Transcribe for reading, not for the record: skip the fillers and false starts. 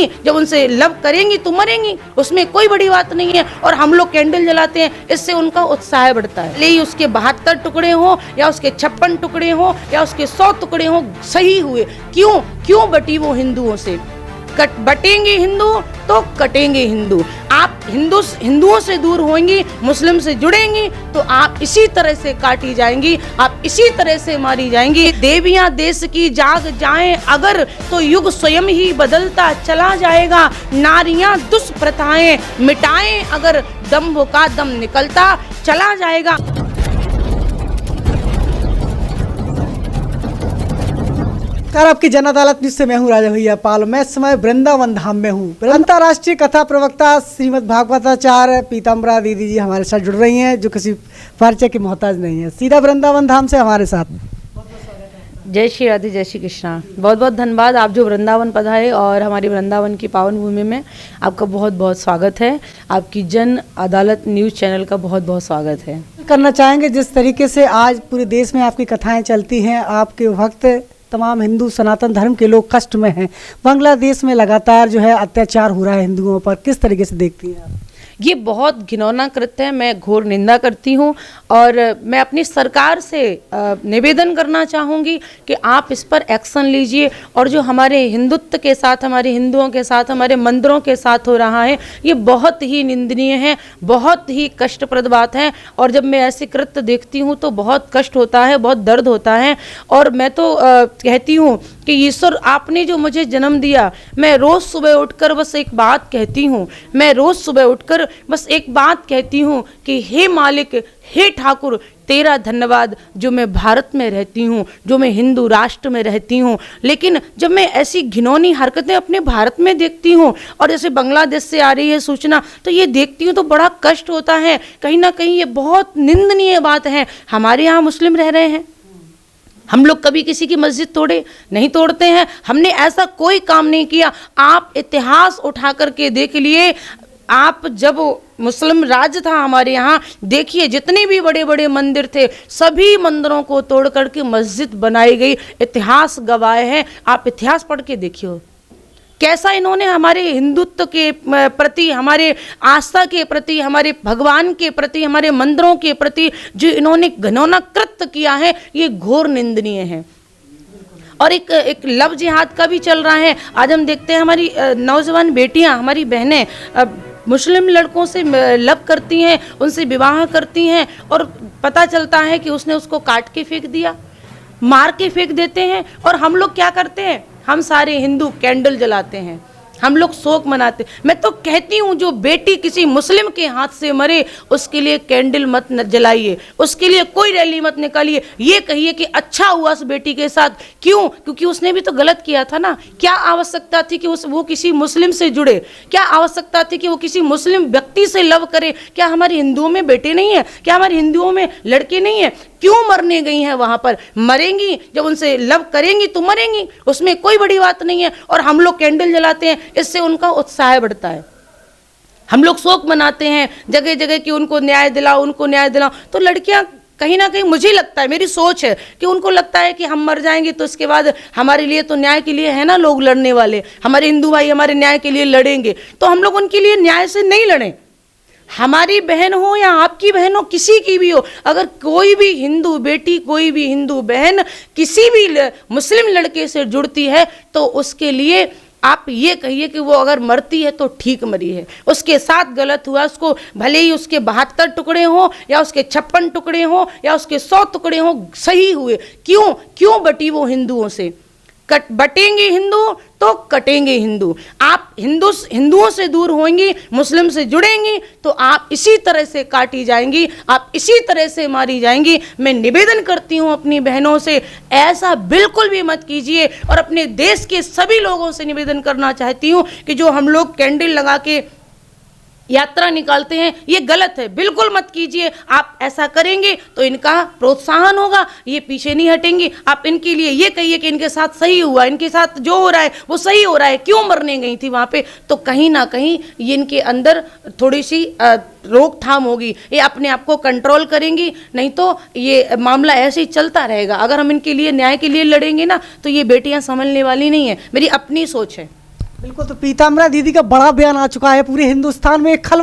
मरेंगी, जब उनसे लव करेंगी तो मरेंगी, उसमें कोई बड़ी बात नहीं है। और हम लोग कैंडल जलाते हैं, इससे उनका उत्साह बढ़ता है। ले उसके 72 टुकड़े हो या उसके 56 टुकड़े हो या उसके 100 टुकड़े हो, सही हुए। क्यों बटी वो हिंदुओं से? बटेंगे हिंदू तो कटेंगे हिंदू। आप हिंदुओं से दूर होंगी, मुस्लिम से जुड़ेंगी तो आप इसी तरह से काटी जाएंगी, आप इसी तरह से मारी जाएंगी। देवियां देश की जाग जाएं अगर तो युग स्वयं ही बदलता चला जाएगा। नारियां दुष्प्रथाएं मिटाएं अगर दंभ का दम निकलता चला जाएगा। आपकी जन अदालत न्यूज से मैं हूँ राजा भैया पाल। मैं इस समय वृंदावन धाम में हूँ। अंतर्राष्ट्रीय कथा प्रवक्ता श्रीमद् भागवताचार्य पीताम्बरा दीदी जी हमारे साथ जुड़ रही हैं, जो किसी परिचय की मोहताज नहीं है। सीधा वृंदावन धाम से हमारे साथ। जय श्री राधे, जय श्री कृष्णा। बहुत बहुत धन्यवाद आप जो वृंदावन पधारे और हमारी वृंदावन की पावन भूमि में आपका बहुत बहुत स्वागत है। आपकी जन अदालत न्यूज़ चैनल का बहुत बहुत स्वागत है। करना चाहेंगे जिस तरीके से आज पूरे देश में आपकी कथाएं चलती हैं, आपके भक्त तमाम हिंदू सनातन धर्म के लोग कष्ट में हैं, बांग्लादेश में लगातार जो है अत्याचार हो रहा है हिंदुओं पर, किस तरीके से देखती हैं आप? ये बहुत घिनौना कृत्य है, मैं घोर निंदा करती हूँ और मैं अपनी सरकार से निवेदन करना चाहूँगी कि आप इस पर एक्शन लीजिए। और जो हमारे हिंदुत्व के साथ, हमारे हिंदुओं के साथ, हमारे मंदिरों के साथ हो रहा है, ये बहुत ही निंदनीय है, बहुत ही कष्टप्रद बात है। और जब मैं ऐसे कृत्य देखती हूँ तो बहुत कष्ट होता है, बहुत दर्द होता है। और मैं तो कहती हूँ कि ईश्वर आपने जो मुझे जन्म दिया, मैं रोज़ सुबह उठकर बस एक बात कहती हूँ, मैं रोज़ सुबह उठकर बस एक बात कहती हूँ कि हे मालिक, हे ठाकुर, तेरा धन्यवाद जो मैं भारत में रहती हूँ, जो मैं हिंदू राष्ट्र में रहती हूँ। लेकिन जब मैं ऐसी घिनौनी हरकतें अपने भारत में देखती हूँ और जैसे बांग्लादेश से आ रही है सूचना, तो ये देखती हूँ तो बड़ा कष्ट होता है। कहीं ना कहीं ये बहुत निंदनीय बात है। हमारे यहाँ मुस्लिम रह रहे हैं, हम लोग कभी किसी की मस्जिद नहीं तोड़ते हैं, हमने ऐसा कोई काम नहीं किया। आप इतिहास उठा करके देख लिए, आप जब मुस्लिम राज था हमारे यहाँ, देखिए जितने भी बड़े बड़े मंदिर थे, सभी मंदिरों को तोड़ करके मस्जिद बनाई गई। इतिहास गवाह है, आप इतिहास पढ़ के देखिए कैसा इन्होंने हमारे हिंदुत्व के प्रति, हमारे आस्था के प्रति, हमारे भगवान के प्रति, हमारे मंदिरों के प्रति जो इन्होंने घिनौना कृत्य किया है, ये घोर निंदनीय है। और एक लव जिहाद का भी चल रहा है। आज हम देखते हैं हमारी नौजवान बेटियां, हमारी बहनें मुस्लिम लड़कों से लव करती हैं, उनसे विवाह करती हैं और पता चलता है कि उसने उसको काट के फेंक दिया, मार के फेंक देते हैं। और हम लोग क्या करते हैं? हम सारे हिंदू कैंडल जलाते हैं, हम लोग शोक मनाते। मैं तो कहती हूँ जो बेटी किसी मुस्लिम के हाथ से मरे उसके लिए कैंडल मत जलाइए, उसके लिए कोई रैली मत निकालिए। ये कहिए कि अच्छा हुआ उस बेटी के साथ। क्यों? क्योंकि उसने भी तो गलत किया था ना। क्या आवश्यकता थी कि वो किसी मुस्लिम से जुड़े? क्या आवश्यकता थी कि वो किसी मुस्लिम व्यक्ति से लव करे? क्या हमारे हिंदुओं में बेटे नहीं है? क्या हमारे हिंदुओं में लड़के नहीं है? क्यों मरने गई हैं वहां पर? मरेंगी, जब उनसे लव करेंगी तो मरेंगी, उसमें कोई बड़ी बात नहीं है। और हम लोग कैंडल जलाते हैं, इससे उनका उत्साह बढ़ता है। हम लोग शोक मनाते हैं जगह जगह कि उनको न्याय दिलाओ, उनको न्याय दिलाओ। तो लड़कियां कहीं ना कहीं, मुझे लगता है, मेरी सोच है कि उनको लगता है कि हम मर जाएंगे तो इसके बाद हमारे लिए तो न्याय के लिए है ना लोग लड़ने वाले, हमारे हिंदू भाई हमारे न्याय के लिए लड़ेंगे। तो हम लोग उनके लिए न्याय से नहीं लड़ें। हमारी बहन हो या आपकी बहन हो, किसी की भी हो, अगर कोई भी हिंदू बेटी, कोई भी हिंदू बहन किसी भी मुस्लिम लड़के से जुड़ती है तो उसके लिए आप ये कहिए कि वो अगर मरती है तो ठीक मरी है, उसके साथ गलत हुआ। उसको भले ही उसके 72 टुकड़े हों या उसके 56 टुकड़े हों या उसके 100 टुकड़े हों, सही हुए। क्यों बटी वो हिंदुओं से? बटेंगे हिंदू तो कटेंगे हिंदू। आप हिंदुओं से दूर होंगी, मुस्लिम से जुड़ेंगी तो आप इसी तरह से काटी जाएंगी, आप इसी तरह से मारी जाएंगी। मैं निवेदन करती हूँ अपनी बहनों से, ऐसा बिल्कुल भी मत कीजिए। और अपने देश के सभी लोगों से निवेदन करना चाहती हूँ कि जो हम लोग कैंडल लगा के यात्रा निकालते हैं, ये गलत है, बिल्कुल मत कीजिए। आप ऐसा करेंगे तो इनका प्रोत्साहन होगा, ये पीछे नहीं हटेंगी। आप इनके लिए ये कहिए कि इनके साथ सही हुआ, इनके साथ जो हो रहा है वो सही हो रहा है, क्यों मरने गई थी वहाँ पे? तो कहीं ना कहीं ये इनके अंदर थोड़ी सी रोकथाम होगी, ये अपने आप को कंट्रोल करेंगी। नहीं तो ये मामला ऐसे ही चलता रहेगा। अगर हम इनके लिए न्याय के लिए लड़ेंगे ना तो ये बेटियाँ संभलने वाली नहीं है, मेरी अपनी सोच है। बिल्कुल, तो पीताम्बरा दीदी का बड़ा बयान आ चुका है, पूरे हिंदुस्तान में एक